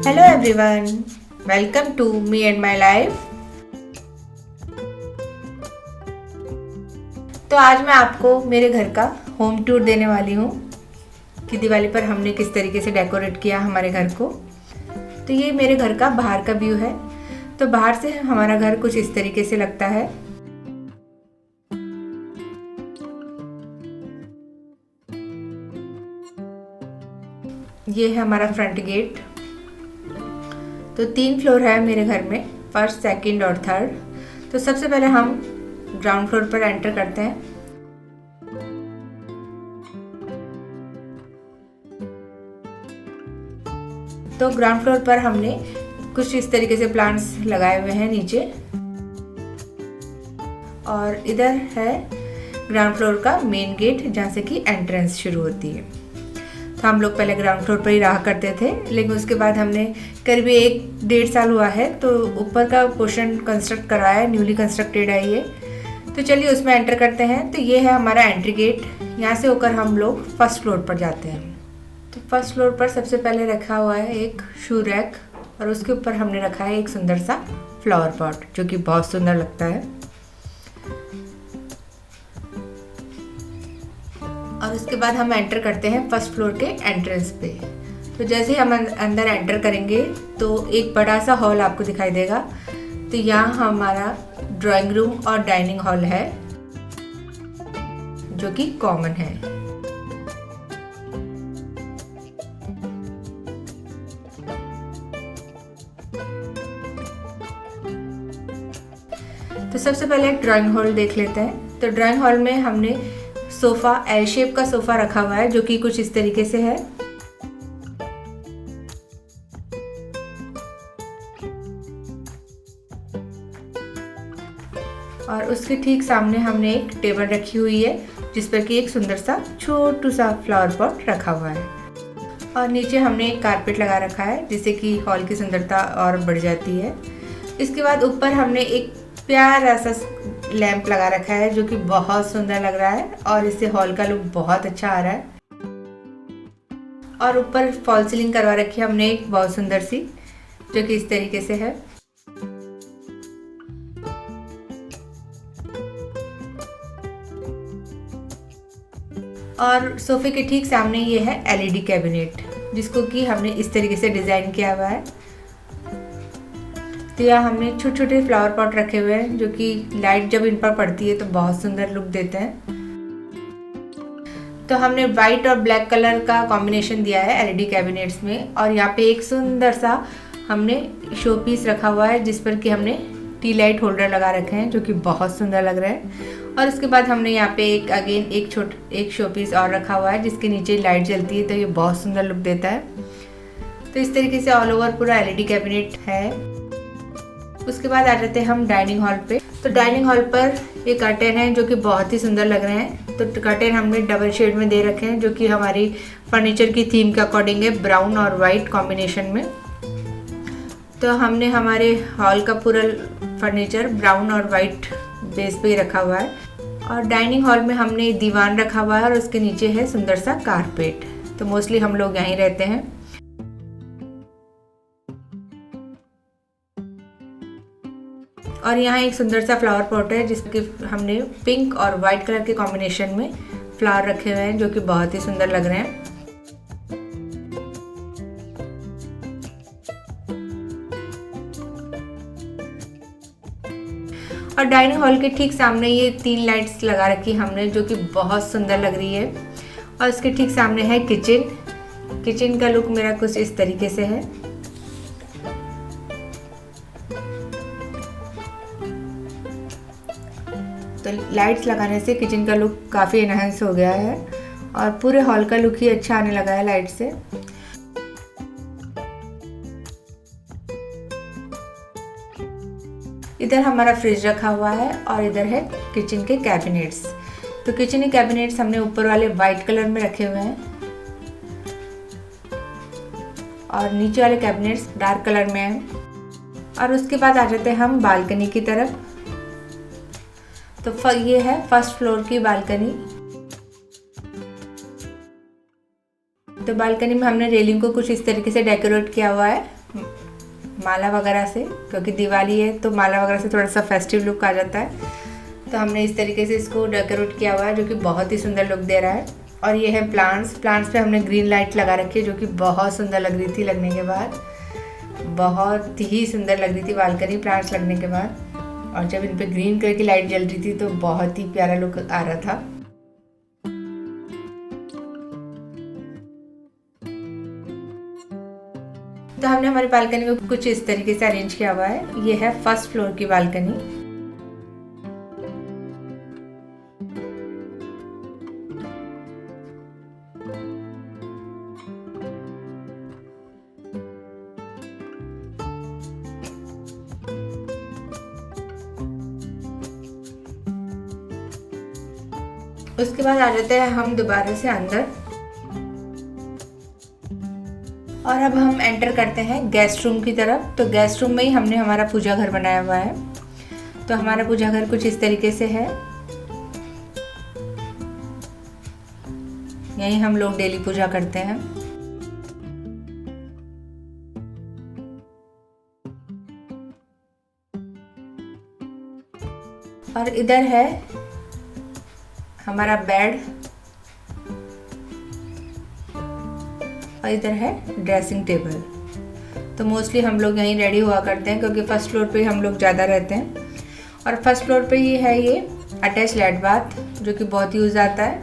Hello everyone, welcome to me and my life. तो आज मैं आपको मेरे घर का होम टूर देने वाली हूँ कि दिवाली पर हमने किस तरीके से डेकोरेट किया हमारे घर को। तो ये मेरे घर का बाहर का व्यू है। तो बाहर से हमारा घर कुछ इस तरीके से लगता है। ये है हमारा फ्रंट गेट। तो 3 फ्लोर है मेरे घर में, फर्स्ट, सेकंड और थर्ड। तो सबसे पहले हम ग्राउंड फ्लोर पर एंटर करते हैं। तो ग्राउंड फ्लोर पर हमने कुछ इस तरीके से प्लांट्स लगाए हुए हैं नीचे, और इधर है ग्राउंड फ्लोर का मेन गेट जहाँ से कि एंट्रेंस शुरू होती है। तो हम लोग पहले ग्राउंड फ्लोर पर ही रहा करते थे, लेकिन उसके बाद हमने करीब 1-1.5 साल हुआ है तो ऊपर का पोर्शन कंस्ट्रक्ट कराया है, न्यूली कंस्ट्रक्टेड है ये। तो चलिए उसमें एंटर करते हैं। तो ये है हमारा एंट्री गेट। यहाँ से होकर हम लोग फर्स्ट फ्लोर पर जाते हैं। तो फर्स्ट फ्लोर पर सबसे पहले रखा हुआ है एक शू रैक, और उसके ऊपर हमने रखा है एक सुंदर सा फ्लावर पॉट जो कि बहुत सुंदर लगता है। और उसके बाद हम एंटर करते हैं फर्स्ट फ्लोर के एंट्रेंस पे। तो जैसे ही हम अंदर एंटर करेंगे तो एक बड़ा सा हॉल आपको दिखाई देगा। तो यहाँ हमारा ड्राइंग रूम और डाइनिंग हॉल है जो कि कॉमन है। तो सबसे पहले ड्राइंग हॉल देख लेते हैं। तो ड्राइंग हॉल में हमने सोफा, एल शेप का सोफा रखा हुआ है जो कि कुछ इस तरीके से है। और उसके ठीक सामने हमने एक टेबल रखी हुई है जिस पर कि एक सुंदर सा छोटू सा फ्लावर पॉट रखा हुआ है। और नीचे हमने एक कारपेट लगा रखा है जिससे कि हॉल की सुंदरता और बढ़ जाती है। इसके बाद ऊपर हमने एक प्यारा सा लैंप लगा रखा है जो कि बहुत सुंदर लग रहा है, और इससे हॉल का लुक बहुत अच्छा आ रहा है। और ऊपर फॉल सीलिंग करवा रखी है हमने एक बहुत सुंदर सी, जो कि इस तरीके से है। और सोफे के ठीक सामने ये है एलईडी कैबिनेट जिसको कि हमने इस तरीके से डिजाइन किया हुआ है। तो यहाँ हमने छोटे छोटे फ्लावर पॉट रखे हुए हैं जो कि लाइट जब इन पर पड़ती है तो बहुत सुंदर लुक देते हैं। तो हमने वाइट और ब्लैक कलर का कॉम्बिनेशन दिया है एलईडी कैबिनेट्स में। और यहाँ पे एक सुंदर सा हमने शो पीस रखा हुआ है जिस पर कि हमने टी लाइट होल्डर लगा रखे हैं जो कि बहुत सुंदर लग रहा है। और उसके बाद हमने यहाँ पे एक शो पीस और रखा हुआ है जिसके नीचे लाइट जलती है तो ये बहुत सुंदर लुक देता है। तो इस तरीके से ऑल ओवर पूरा एलईडी कैबिनेट है। उसके बाद आ जाते हैं हम डाइनिंग हॉल पे। तो डाइनिंग हॉल पर ये कर्टेन है जो कि बहुत ही सुंदर लग रहे हैं। तो कर्टेन हमने डबल शेड में दे रखे हैं जो कि हमारी फर्नीचर की थीम के अकॉर्डिंग है, ब्राउन और वाइट कॉम्बिनेशन में। तो हमने हमारे हॉल का पूरा फर्नीचर ब्राउन और वाइट बेस पे ही रखा हुआ है। और डाइनिंग हॉल में हमने दीवान रखा हुआ है और उसके नीचे है सुंदर सा कारपेट। तो मोस्टली हम लोग यहीं रहते हैं। और यहाँ एक सुंदर सा फ्लावर पॉट है जिसके हमने पिंक और वाइट कलर के कॉम्बिनेशन में फ्लावर रखे हुए हैं जो कि बहुत ही सुंदर लग रहे हैं। और डाइनिंग हॉल के ठीक सामने ये 3 लाइट्स लगा रखी हमने जो कि बहुत सुंदर लग रही है। और इसके ठीक सामने है किचन। किचन का लुक मेरा कुछ इस तरीके से है। तो लाइट्स लगाने से किचन का लुक काफ़ी एनहांस हो गया है और पूरे हॉल का लुक ही अच्छा आने लगा है लाइट से। इधर हमारा फ्रिज रखा हुआ है और इधर है किचन के कैबिनेट्स। तो किचन के कैबिनेट्स हमने ऊपर वाले वाइट कलर में रखे हुए हैं और नीचे वाले कैबिनेट्स डार्क कलर में हैं। और उसके बाद आ जाते हैं हम बालकनी की तरफ। तो ये है फर्स्ट फ्लोर की बालकनी। तो बालकनी में हमने रेलिंग को कुछ इस तरीके से डेकोरेट किया हुआ है माला वगैरह से, क्योंकि दिवाली है तो माला वगैरह से थोड़ा सा फेस्टिव लुक आ जाता है। तो हमने इस तरीके से इसको डेकोरेट किया हुआ है जो कि बहुत ही सुंदर लुक दे रहा है। और ये है प्लांट्स पे हमने ग्रीन लाइट लगा रखी है जो कि बहुत सुंदर लग रही थी लगने के बाद, बहुत ही सुंदर लग रही थी बालकनी प्लांट्स लगने के बाद। और जब इन पे ग्रीन कलर की लाइट जल रही थी तो बहुत ही प्यारा लुक आ रहा था। तो हमने हमारी बालकनी में कुछ इस तरीके से अरेंज किया हुआ है। ये है फर्स्ट फ्लोर की बालकनी। उसके बाद आ जाते हैं हम दोबारा से अंदर, और अब हम एंटर करते हैं गेस्ट रूम की तरफ। तो गेस्ट रूम में ही हमने हमारा पूजा घर बनाया हुआ है। तो हमारा पूजा घर कुछ इस तरीके से है। यहीं हम लोग डेली पूजा करते हैं। और इधर है हमारा बेड, और इधर है ड्रेसिंग टेबल। तो मोस्टली हम लोग यहीं रेडी हुआ करते हैं क्योंकि फर्स्ट फ्लोर पे हम लोग ज़्यादा रहते हैं। और फर्स्ट फ्लोर पे ही है ये अटैच लेट बाथ जो कि बहुत यूज़ आता है।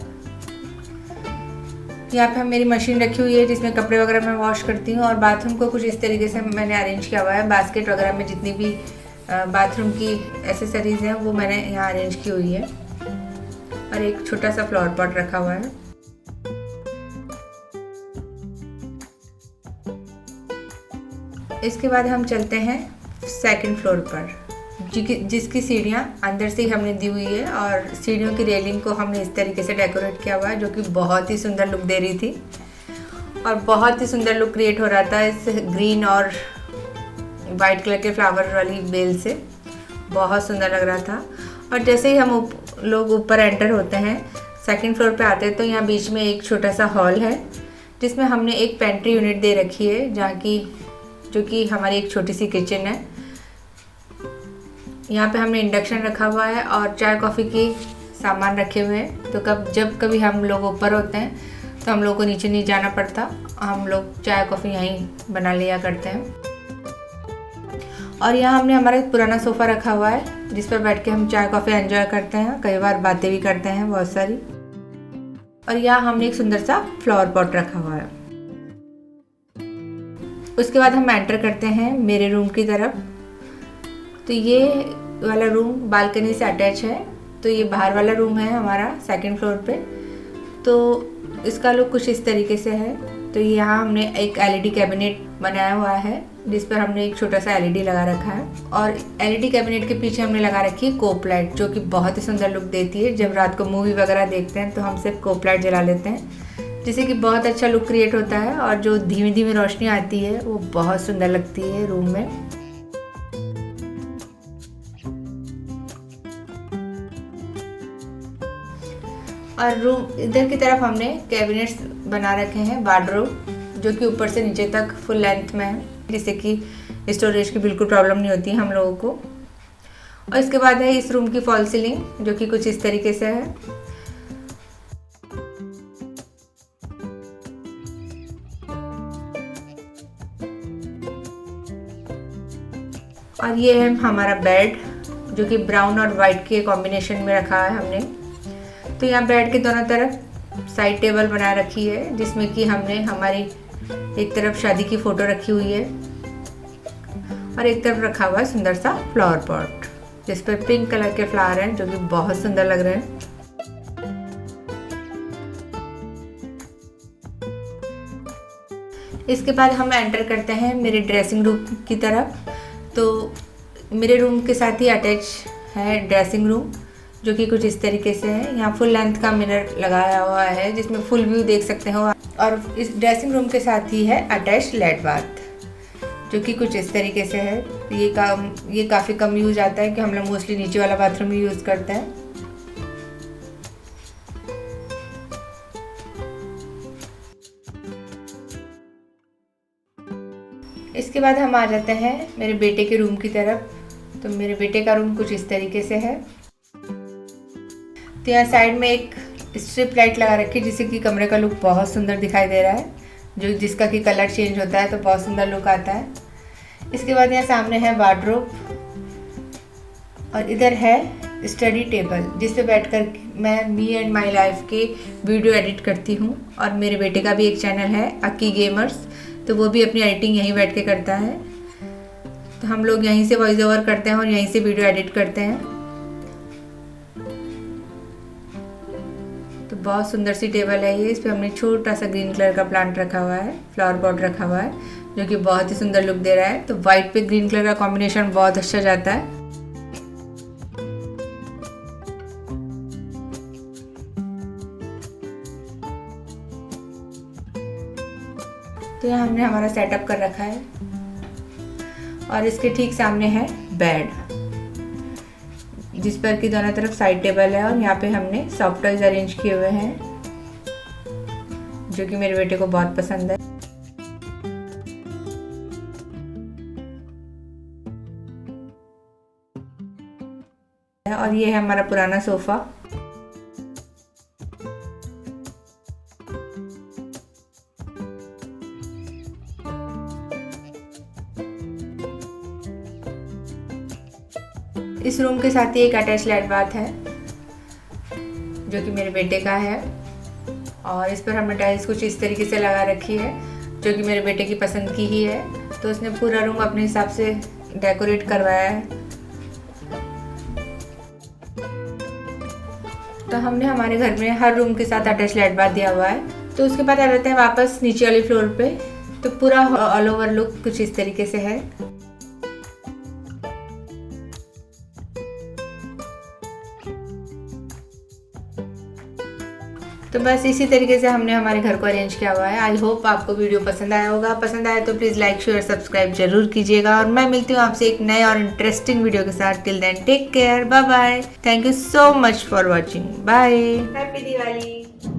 यहाँ पे मेरी मशीन रखी हुई है जिसमें कपड़े वगैरह मैं वॉश करती हूँ। और बाथरूम को कुछ इस तरीके से मैंने अरेंज किया हुआ है। बास्केट वगैरह में जितनी भी बाथरूम की एसेसरीज हैं वो मैंने यहाँ अरेंज की हुई है। और एक छोटा सा फ्लावर पॉट रखा हुआ है। इसके बाद हम चलते हैं सेकंड फ्लोर पर, जिसकी सीढ़ियाँ अंदर से ही हमने दी हुई है। और सीढ़ियों की रेलिंग को हमने इस तरीके से डेकोरेट किया हुआ है जो कि बहुत ही सुंदर लुक दे रही थी। और बहुत ही सुंदर लुक क्रिएट हो रहा था इस ग्रीन और वाइट कलर के फ्लावर वाली बेल से, बहुत सुंदर लग रहा था। और जैसे ही हम लोग ऊपर एंटर होते हैं, सेकंड फ्लोर पे आते हैं, तो यहाँ बीच में एक छोटा सा हॉल है जिसमें हमने एक पेंट्री यूनिट दे रखी है जो कि हमारी एक छोटी सी किचन है। यहाँ पे हमने इंडक्शन रखा हुआ है और चाय कॉफ़ी की सामान रखे हुए हैं। तो जब कभी हम लोग ऊपर होते हैं तो हम लोग को नीचे नहीं जाना पड़ता, हम लोग चाय कॉफ़ी यहीं बना लिया करते हैं। और यहाँ हमने हमारा एक पुराना सोफ़ा रखा हुआ है जिस पर बैठ के हम चाय कॉफ़ी एंजॉय करते हैं, कई बार बातें भी करते हैं बहुत सारी। और यहाँ हमने एक सुंदर सा फ्लावर पॉट रखा हुआ है। उसके बाद हम एंटर करते हैं मेरे रूम की तरफ। तो ये वाला रूम बालकनी से अटैच है। तो ये बाहर वाला रूम है हमारा सेकंड फ्लोर पे। तो इसका लुक कुछ इस तरीके से है। तो यहाँ हमने एक एलईडी कैबिनेट बनाया हुआ है जिस पर हमने एक छोटा सा एलईडी लगा रखा है। और एलईडी कैबिनेट के पीछे हमने लगा रखी है कोप लाइट जो कि बहुत ही सुंदर लुक देती है। जब रात को मूवी वगैरह देखते हैं तो हम सिर्फ कोप लाइट जला लेते हैं जिससे कि बहुत अच्छा लुक क्रिएट होता है। और जो धीमी धीमी रोशनी आती है वो बहुत सुंदर लगती है रूम में। और रूम इधर की तरफ हमने कैबिनेट्स बना रखे हैं वार्डरोब जो कि ऊपर से नीचे तक फुल लेंथ में है, जिससे कि स्टोरेज की बिल्कुल प्रॉब्लम नहीं होती हम लोगों को। और इसके बाद है इस रूम की फॉल सीलिंग जो कि कुछ इस तरीके से है। और ये है हमारा बेड जो कि ब्राउन और वाइट के कॉम्बिनेशन में रखा है हमने। तो यहाँ बेड के दोनों तरफ साइड टेबल बना रखी है जिसमें कि हमने हमारी एक तरफ शादी की फ़ोटो रखी हुई है और एक तरफ रखा हुआ है सुंदर सा फ्लावर पॉट जिस पर पिंक कलर के फ्लावर हैं जो कि बहुत सुंदर लग रहे हैं। इसके बाद हम एंटर करते हैं मेरे ड्रेसिंग रूम की तरफ। तो मेरे रूम के साथ ही अटैच है ड्रेसिंग रूम जो कि कुछ इस तरीके से है। यहाँ फुल लेंथ का मिरर लगाया हुआ है जिसमें फुल व्यू देख सकते हो। और इस ड्रेसिंग रूम के साथ ही है अटैच लेट बाथ जो कि कुछ इस तरीके से है। ये काफ़ी कम यूज आता है कि हम लोग मोस्टली नीचे वाला बाथरूम ही यूज़ करते हैं। इसके बाद हम आ जाते हैं मेरे बेटे के रूम की तरफ। तो मेरे बेटे का रूम कुछ इस तरीके से है। तो यहाँ साइड में एक स्ट्रिप लाइट लगा रखी है जिससे कि कमरे का लुक बहुत सुंदर दिखाई दे रहा है, जिसका कि कलर चेंज होता है तो बहुत सुंदर लुक आता है। इसके बाद यहाँ सामने है वार्डरोब और इधर है स्टडी टेबल जिस पे बैठकर मैं मी एंड माई लाइफ के वीडियो एडिट करती हूँ। और मेरे बेटे का भी एक चैनल है अक्की गेमर्स, तो वो भी अपनी एडिटिंग यहीं बैठ के करता है। तो हम लोग यहीं से वॉइस ओवर करते हैं और यहीं से वीडियो एडिट करते हैं। तो बहुत सुंदर सी टेबल है ये। इस पर हमने छोटा सा ग्रीन कलर का प्लांट रखा हुआ है, फ्लावर पॉट रखा हुआ है, जो कि बहुत ही सुंदर लुक दे रहा है। तो वाइट पे ग्रीन कलर का कॉम्बिनेशन बहुत अच्छा जाता है। तो यहाँ हमने हमारा सेटअप कर रखा है और इसके ठीक सामने है बेड, जिस पर कि दोनों तरफ साइड टेबल है और यहाँ पे हमने सॉफ्ट टॉयज अरेंज किए हुए हैं जो कि मेरे बेटे को बहुत पसंद है। और ये है हमारा पुराना सोफा। इस रूम के साथ ही एक अटैच लाइट बाथ है जो कि मेरे बेटे का है और इस पर हमने टाइल्स कुछ इस तरीके से लगा रखी है जो कि मेरे बेटे की पसंद की ही है। तो उसने पूरा रूम अपने हिसाब से डेकोरेट करवाया है। तो हमने हमारे घर में हर रूम के साथ अटैच लाइट बाथ दिया हुआ है। तो उसके बाद आ जाते हैं वापस नीचे वाली फ्लोर पे। तो पूरा ऑल ओवर लुक कुछ इस तरीके से है। तो बस इसी तरीके से हमने हमारे घर को अरेंज किया हुआ है। आई होप आपको वीडियो पसंद आया होगा। पसंद आया तो प्लीज़ लाइक शेयर सब्सक्राइब जरूर कीजिएगा और मैं मिलती हूँ आपसे एक नए और इंटरेस्टिंग वीडियो के साथ। Till then take care, bye bye, thank you so much for watching, bye, happy Diwali.